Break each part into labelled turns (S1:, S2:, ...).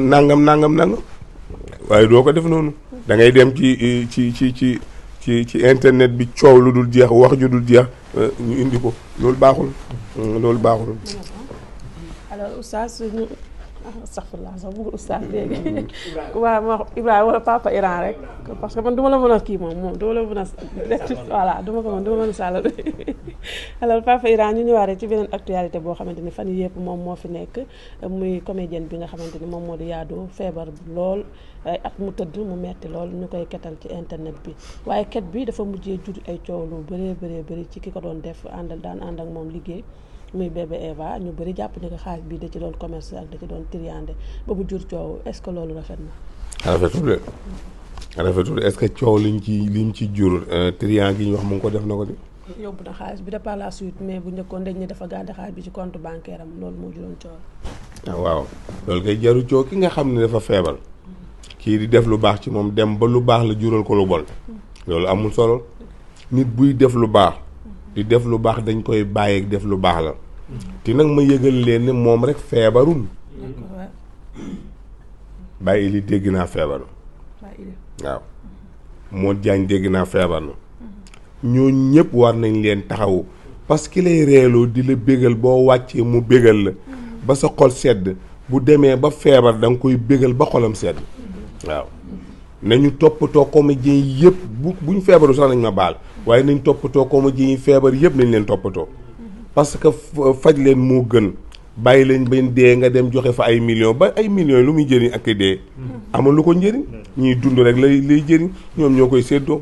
S1: nangam waaye doo ko def noonu da ngay dem ci internet bi coow lu dul jeex wax ju dul jeex ñu indi ko loolu baaxul
S2: alors oustaz astaghfirullah sax bëggul oustaz léegi waaw ma wax Ibrahima wala papa Iran rek parce que man duma la mën a kii moom duma la mën a voilà duma mën a sàllal alors papa Iran ñu ñëwaat rek ci beneen actualité boo xamante ni fan yëpp moom moo fi nekk muy comédienne bi nga xamante ni moom moo di Yado feebar lool ay at mu tëdd mu metti lool ñu koy ketal ci internet bi waaye ket bi dafa mujjee jur ay coow lu bëree ci ki ko doon def ànd ak moom liggéey muy bébé Eva ñu bëri jàpp ni ko xaalis bi da ci doon commerce ak da ci doon triande ba mu jur coow est-ce que loolu rafet na.
S1: rafetul est-ce que coow liñ ci jur trian gi ñu wax mu ngi ko def na ko di.
S2: yóbbu na xaalis bi de par la suite mais bu njëkkoon dañ ne dafa gàdde xaalis bi ci compte bancaire am loolu moo juróon coow.
S1: waaw loolu kay jaru coow ki nga xam ne dafa feebar. kii di def lu baax ci moom dem ba lu baax la jural ko lu bon. loolu amul solo nit buy def lu baax. di def lu baax dañ koy bàyyi def lu baax la te nag ma yëgal leen ne moom rek feebarul bàyyi li dégg naa feebar waaw moo jaañ dégg naa feebar na ñoo ñëpp war nañ leen taxawu parce que lay reeloo di la bégal boo wàccee mu bégal la ba sa xol sedd bu demee ba feebar da nga koy bégal ba xolam sedd waaw nañu toppatoo comédien yëpp buñ feebaru sax nañ ma baal waaye nañ toppatoo comédien yi feebar yëpp nañ leen toppatoo parce que faj leen moo gën bàyyi leen bañ dee nga dem joxe fa ay millions ba ay millions lu muy jëriñ ak dee amul lu ko njëriñ ñuy dund rek lay jëriñ ñoom ñoo koy séddoo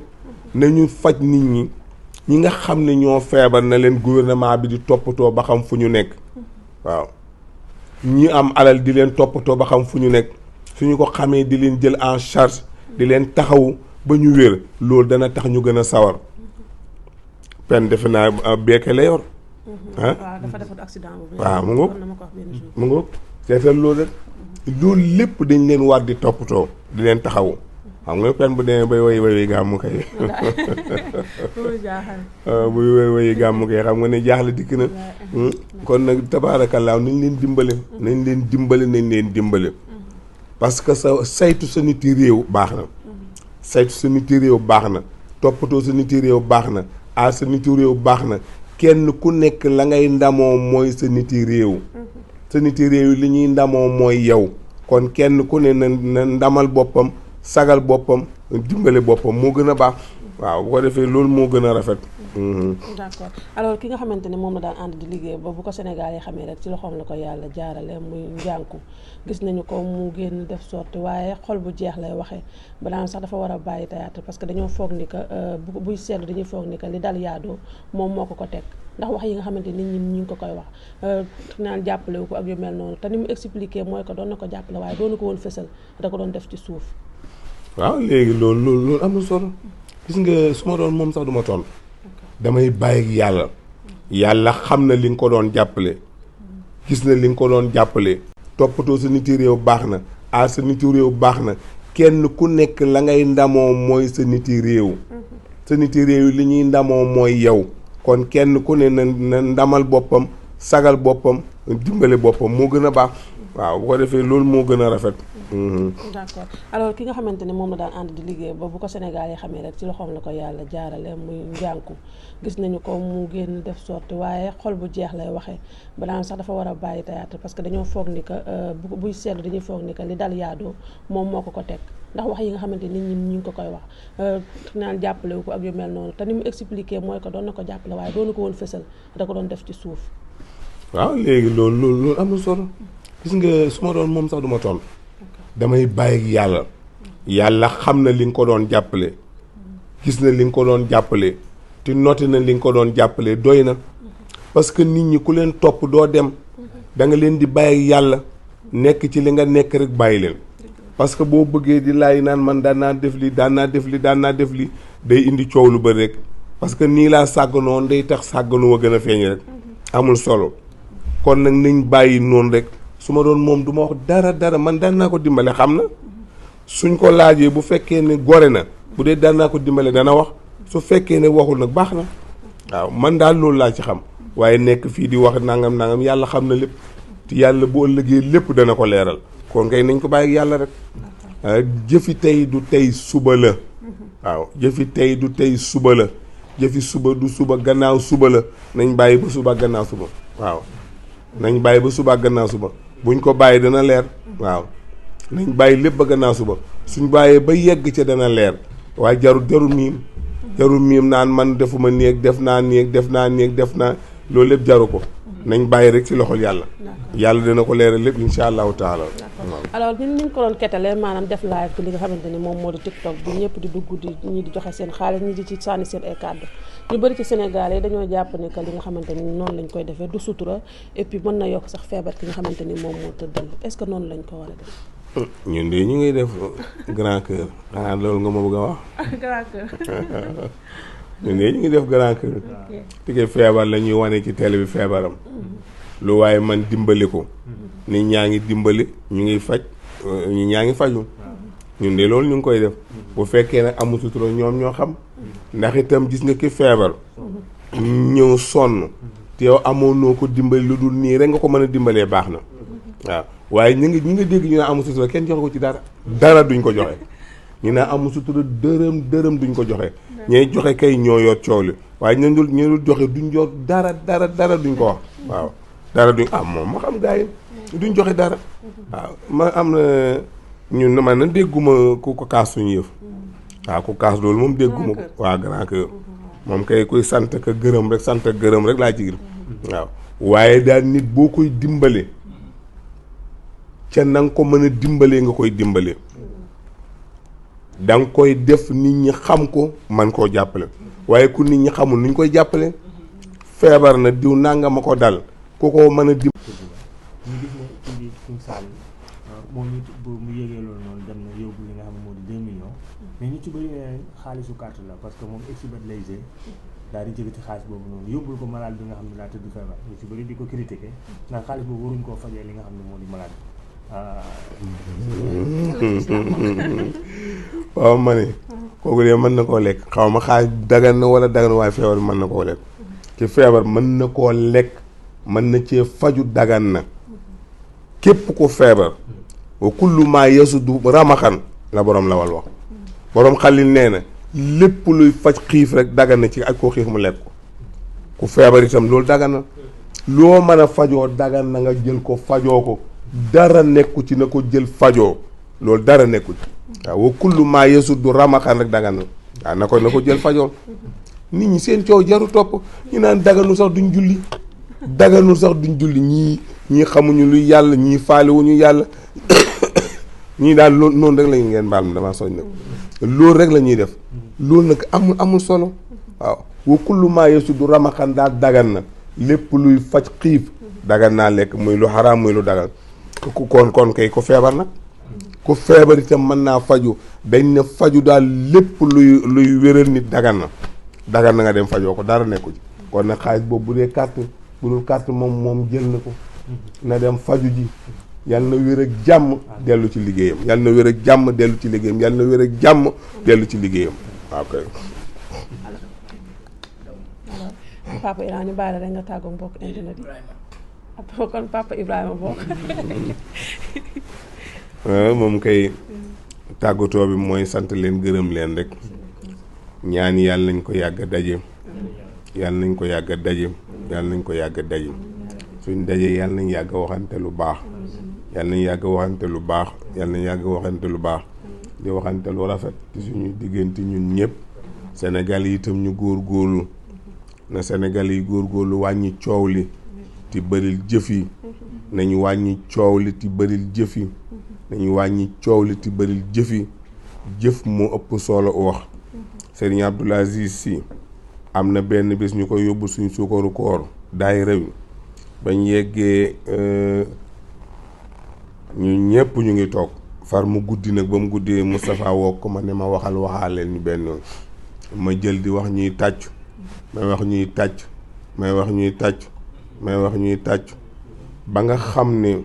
S1: nañu faj nit ñi nga xam ne ñoo feebar na leen gouvernement bi di toppatoo ba xam fu ñu nekk waaw ñi am alal di leen toppatoo ba xam fu ñu nekk suñu ko xamee di leen jël en charge di leen taxawu ba ñu wér loolu dana tax ñu gën a sawar pen defe naa beeke la yor
S2: waaw dafa defoon accident boobu.
S1: waaw mu ngoog seetal loolu rek loolu lépp dañ leen war di toppatoo di leen taxawu xam nga pen bu demee bay woy gàmmu kay buy woy gàmmu kay xam nga ne jaaxle dikk na kon nag tabaarakallaa nañ leen dimbale parce que saytu sa niti réew baax na toppatoo sa niti réew baax na aar sa niti réew baax na kenn ku nekk la ngay ndamoo mooy sa niti réew li ñuy ndamoo mooy yow kon kenn ku ne na ndamal boppam sagal boppam dimbale boppam moo gën a baax waaw bu ko defee loolu moo gën a rafet.
S2: d'accord alors ki nga xamante ne moom la daan ànd di liggéey ba bu ko Sénégal yi xamee rek ci loxoom la ko yàlla jaarale muy njànku gis nañu ko mu génn def sorti waaye xol bu jeex lay waxee ba daan sax dafa war a bàyyi théâtre parce que dañoo foog ni que buy seetlu dañuy foog ni que li dal Yado moom moo ko teg ndax wax yi nga xamante nit ñi ñu ngi ko koy wax naan jàppale wu ko ak yu mel noonu te ni mu expliqué mooy ko doon na ko jàppale waaye doonu ko woon fësal da ko doon def ci suuf.
S1: waaw léegi loolu am na solo gis nga su ma doon moom sax du ma tontu damay bàyyi ak yàlla xam na li nga ko doon jàppale gis na li nga ko doon jàppale toppatoo sa niti réew baax na aar sa niti réew baax na kenn ku nekk la ngay ndamoo mooy sa niti réew li ñuy ndamoo mooy yow kon kenn ku ne na ndamal boppam sagal boppam dimbale boppam moo gën a baax waaw bu ko defee loolu moo gën a rafet.
S2: d'accord alors ki nga xamante ne moom la daan ànd di liggéey ba bu ko Sénégal yi xamee rek ci loxoom la ko yàlla jaarale muy njànku gis nañu ko mu génn def sorti waaye xol bu jeex lay waxee ba daan sax dafa war a bàyyi théâtre parce que dañoo foog ni que buy seetlu dañuy foog ni que li dal Yado moom moo ko teg ndax wax yi nga xamante nit ñi ñu ngi ko koy wax naan jàppale wu ko ak yu mel noonu te ni mu expliqué mooy ko doon na ko jàppale waaye doonu ko woon fësal da ko doon def ci suuf.
S1: waaw léegi loolu am na solo gis nga su ma doon moom sax du ma tontu damay bàyyi ak yàlla xam na li nga ko doon jàppale gis na li nga ko doon jàppale te noté na li nga ko doon jàppale doy na parce que nit ñi ku leen topp doo dem da nga leen di bàyyi yàlla nekk ci li nga nekk rek bàyyi leen parce que boo bëggee di laay naan man daan naa def li day indi coow lu bëri rek parce que nii laa sàgganoo day tax sàgganu wa gën a feeñ rek amul solo kon nag nañ bàyyi noonu rek su ma doon moom du ma wax dara man daan naa ko dimbale xam na suñ ko laajee bu fekkee ne gore na bu dee daan naa ko dimbale dana wax su fekkee ne waxul nag baax na waaw man daal loolu laa ci xam waaye nekk fii di wax nangam yàlla xam na lépp te yàlla bu ëllëgee lépp dana ko leeral kon kay nañ ko bàyyi yàlla rek. jëfi tey du tey suba la. waaw jëfi tey du tey suba la. jëfi suba du suba gannaaw suba la nañ bàyyi ba suba gannaaw suba waaw. nañ bàyyi ba suba gannaaw suba buñ ko bàyyi dana leer. waaw nañ bàyyi lépp ba gannaaw suba suñ bàyyee ba yegg ca dana leer waaye jarul miim naan man defuma nii ak def naa nii ak def naa nii ak def naa loolu lépp jaru ko. nañ bàyyi rek ci loxol yàlla. yàlla dina ko leeral lépp insha allahu taala.
S2: alors ñun niñ ko doon kettalee maanaam def live bi li nga xamante ni moom moo di TikTok bi ñëpp di dugg di ñii di joxe seen xaalis ñii di ci sànni seen ay kàddu ñu bëri ci Sénégal yi dañoo jàpp ne que li nga xamante ni noonu lañ koy defee du sutura et puis mën na yokk sax feebar ki nga xamante ni moom moo tëddal est-ce que noonu lañ ko war a def.
S1: ñun de ñu ngi def grand cœur xanaa loolu nga ma bëgg a wax.
S2: grand cœur.
S1: ñun de ñu ngi def grand cœur. tike feebar la ñuy wane ci télé bi feebaram. lu waaye man dimbali ko. nit ñaa ngi dimbali ñu ngi faj ñi ñaa ngi faju ñun de loolu ñu ngi koy def. bu fekkee nag amu sutura ñoom ñoo xam. ndax itam gis nga ki feebar. ñëw sonn. te yow amoon noo ko dimbali lu dul nii rek nga ko mën a dimbalee baax na. waaw waaye ñi nga dégg ñu ne amu sutura kenn joxe ko ci dara. dara duñ ko joxe. ñu ne amu sutura dërëm duñ ko joxe. ñooy joxe kay ñoo yor coow li waaye ñu dul joxe duñ yor dara duñ ko wax. waaw dara duñ moom ma xam gars yi duñ joxe dara. waaw ma am na ñun man na dégguma ku ko kaas suñu yëf. waaw ku kaas loolu moom dégguma ko. waaw grand cœur moom kay kuy sant ka gërëm rek laa ci gis. waaw waaye daal nit boo koy dimbale ca na nga ko mën a dimbalee nga koy dimbale. da nga koy def nit ñi xam ko man koo jàppale waaye ku nit ñi xamul nuñ koy jàppale feebar na diw nanga ma ko dal ku ko mën a dim
S3: ñu gis ne ci biir suñu saal moom it bu mu yégee loolu noonu dem na yóbbu li nga xam ne moo di 2 millions mais ñu ci bëri ne xaalisu carte la parce que moom exhibit lay jee daal di jëgati xaalis boobu noonu yóbbul ko malade bi nga xam ne laa tëdd feebar ñu ci bëri di ko critiquer ndax xaalis boobu waruñ koo fajee li nga xam ne moo di malade
S1: waaw ma ne kooku de mën na koo lekk xaw ma xaalis dagan na wala dagan waaye feebar mën na koo lekk ci feebar mën na koo lekk mën na cee faju dagan na képp ko feebar wa kullu maa yasudu ramaxan la borom la wal wax borom xalil nee na lépp luy faj xiif rek dagan na ci ak koo xiif mu lekk ko ku feebar itam loolu dagan na loo mën a fajoo dagan na nga jël ko fajoo ko dara nekku ci na ko jël fajoo loolu dara nekku ci waaw wa kullu maa yasudu ramaxan rek dagan na waaw na ko jël fajoo nit ñi seen coow jaru topp ñu naan daganu sax duñ julli ñii xamuñu luy yàlla ñii faalewuñu yàlla ñii daal loolu noonu rek la ñu ngeen baal ma damaa soñ nag loolu rek la ñuy def loolu nag amul solo waaw wa kullu maa yasudu ramaxan daal dagan na lépp luy faj xiif dagan naa lekk muy lu xaraam muy lu dagan kon kay ko feebar nag ku feebar itam mën naa faju dañ ne faju daal lépp luy wéral nit dagan na nga dem fajoo ko dara nekku ci kon nag xaalis boobu bu dee carte bu dul carte moom jël na ko na dem faju ji yàlla na wér ak jàmm dellu ci liggéeyam yàlla na wér ak jàmm dellu ci liggéeyam yàlla na wér ak jàmm dellu ci liggéeyam waaw kay.
S2: Papa Iran ñu bàyyi la rek nga tàggoo mbokk internet yi après kon Papa Ibrahima bokk.
S1: moom kay tàggatoo bi mooy sant leen gërëm leen rek ñaan yàlla nañ ko yàgg a daje yàlla nañ ko yàgg a daje yàlla nañ ko yàgg a daje suñ daje yàlla nañ yàgg a waxante lu baax yàlla nañ yàgg a waxante lu baax yàlla nañ yàgg a waxante lu baax di waxante lu rafet ci suñu diggante ñun ñëpp Sénégal yi itam ñu góorgóorlu na Sénégal yi góorgóorlu wàññi coow li ti bëril jëf yi nañu wàññi coow li ti bëril jëf yi nañu wàññi coow li ti bëril jëf yi jëf moo ëpp solo wax Serigne Abdoul Aziz Sy am na benn bés ñu ko yóbbu suñ suukaru koor daayira bi bañ yeggee ñu ñëpp ñu ngi toog far mu guddi nag ba mu guddee Moustapha woo ko ma ne ma waxaaleen ñu benn yoon ma jël di wax ñuy tàcc may wax ñuy tàcc may wax ñuy tàcc may wax ñuy tàcc ba nga xam ne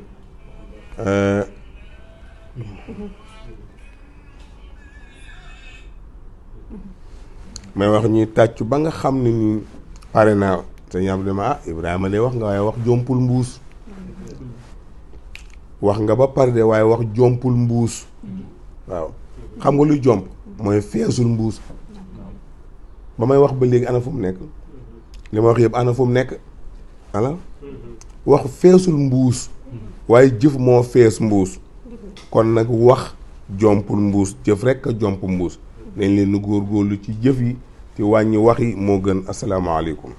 S1: may wax ñuy tàcc ba nga xam ne ni pare naa te ñam dama Ibrahima de wax nga waaye wax jompul mbuus wax nga ba pare de waaye wax jompul mbuus waaw xam nga luy jomp mooy feesul mbuus ba may wax ba léegi ana fu mu nekk li ma wax yëpp ana fu mu nekk ala wax feesul mbuus waaye jëf moo fees mbuus kon nag wax jompul mbuus jëf rekk a jomp mbuus nañ leen góorgóorlu ci jëf yi te wàññi wax yi moo gën asalaamaaleykum